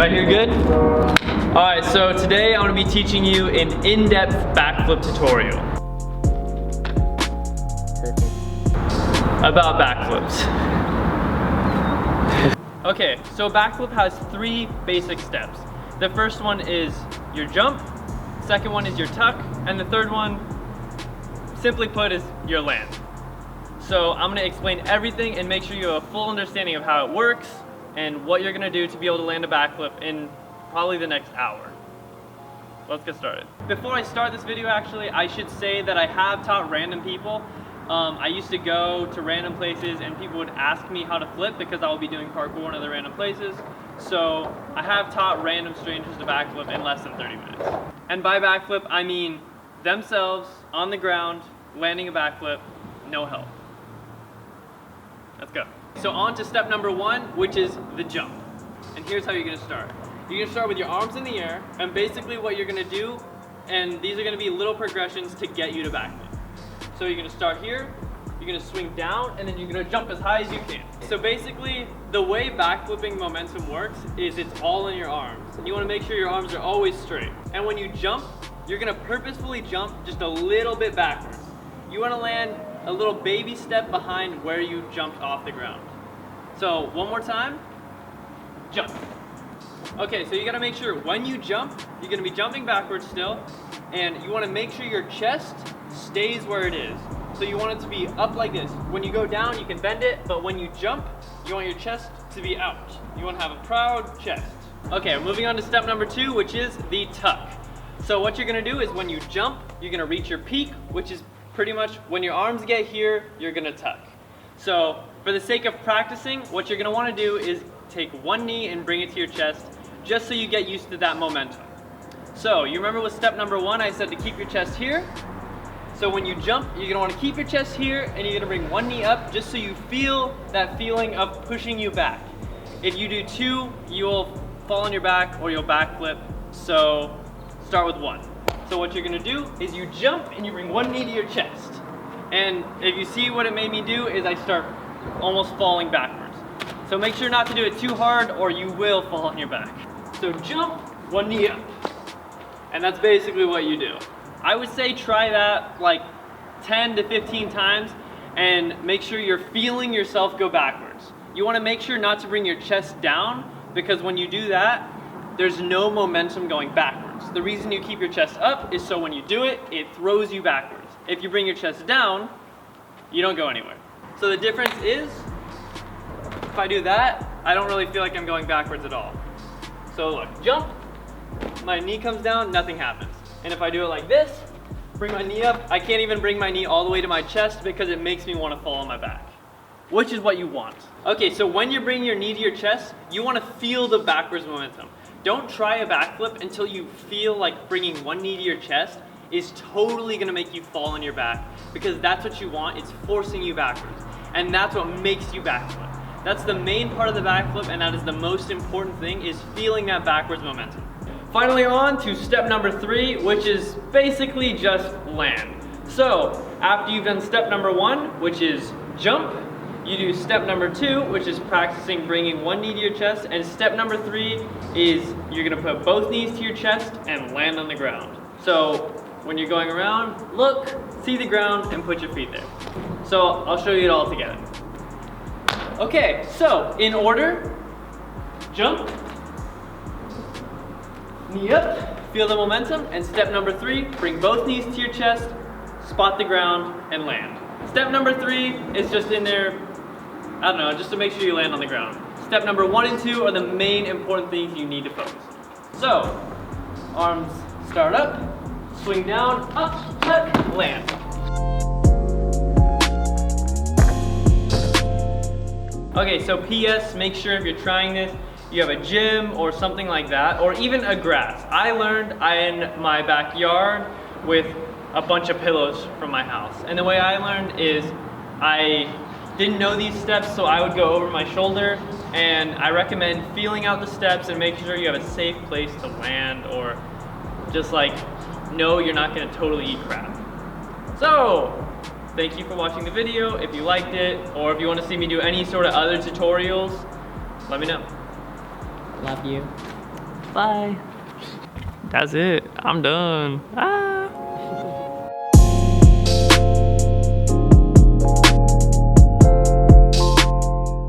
Right here good? Alright, so today I'm going to be teaching you an in-depth backflip tutorial. About backflips. Okay, so backflip has 3 basic steps. The first one is your jump, second one is your tuck, and the third one, simply put, is your land. So I'm going to explain everything and make sure you have a full understanding of how it works and what you're going to do to be able to land a backflip in probably the next hour. Let's get started. Before I start this video, actually, I should say that I have taught random people. I used to go to random places and people would ask me how to flip because I will be doing parkour in other random places. So I have taught random strangers to backflip in less than 30 minutes. And by backflip, I mean themselves on the ground, landing a backflip, no help. Let's go. So on to step number 1, which is the jump. And here's how you're gonna start. You're gonna start with your arms in the air, and basically what you're gonna do, and these are gonna be little progressions to get you to backflip. So you're gonna start here, you're gonna swing down, and then you're gonna jump as high as you can. So basically, the way backflipping momentum works is it's all in your arms. And you wanna make sure your arms are always straight. And when you jump, you're gonna purposefully jump just a little bit backwards. You wanna land a little baby step behind where you jumped off the ground. So one more time, jump. Okay, so you gotta make sure when you jump, you're gonna be jumping backwards still, and you wanna make sure your chest stays where it is. So you want it to be up like this. When you go down, you can bend it, but when you jump, you want your chest to be out. You wanna have a proud chest. Okay, we're moving on to step number 2, which is the tuck. So what you're gonna do is when you jump, you're gonna reach your peak, which is pretty much when your arms get here, you're gonna tuck. So for the sake of practicing, what you're gonna wanna do is take one knee and bring it to your chest, just so you get used to that momentum. So you remember with step number 1, I said to keep your chest here. So when you jump, you're gonna wanna keep your chest here, and you're gonna bring one knee up just so you feel that feeling of pushing you back. If you do 2, you'll fall on your back or you'll backflip. So start with 1. So what you're gonna do is you jump and you bring one knee to your chest. And if you see what it made me do is I start almost falling backwards. So make sure not to do it too hard or you will fall on your back. So jump, one knee up. And that's basically what you do. I would say try that like 10 to 15 times and make sure you're feeling yourself go backwards. You wanna make sure not to bring your chest down because when you do that, there's no momentum going backwards. The reason you keep your chest up is so when you do it, it throws you backwards. If you bring your chest down, you don't go anywhere. So the difference is, if I do that, I don't really feel like I'm going backwards at all. So look, jump, my knee comes down, nothing happens. And if I do it like this, bring my knee up, I can't even bring my knee all the way to my chest because it makes me want to fall on my back, which is what you want. Okay, so when you're bringing your knee to your chest, you want to feel the backwards momentum. Don't try a backflip until you feel like bringing one knee to your chest is totally gonna make you fall on your back because that's what you want, it's forcing you backwards. And that's what makes you backflip. That's the main part of the backflip and that is the most important thing is feeling that backwards momentum. Finally on to step number 3, which is basically just land. So after you've done step number 1, which is jump, you do step number 2, which is practicing bringing one knee to your chest, and step number 3 is you're gonna put both knees to your chest and land on the ground. So when you're going around, look, see the ground, and put your feet there. So I'll show you it all together. Okay, so in order, jump, knee up, feel the momentum, and step number 3, bring both knees to your chest, spot the ground, and land. Step number 3 is just in there, I don't know, just to make sure you land on the ground. Step number 1 and 2 are the main important things you need to focus on. So, arms start up, swing down, up, tuck, land. Okay, so PS, make sure if you're trying this, you have a gym or something like that, or even a grass. I learned in my backyard with a bunch of pillows from my house. And the way I learned is I didn't know these steps, so I would go over my shoulder, and I recommend feeling out the steps and making sure you have a safe place to land, or just like know you're not gonna totally eat crap. So, thank you for watching the video. If you liked it, or if you want to see me do any sort of other tutorials, let me know. Love you. Bye. That's it. I'm done. Ah.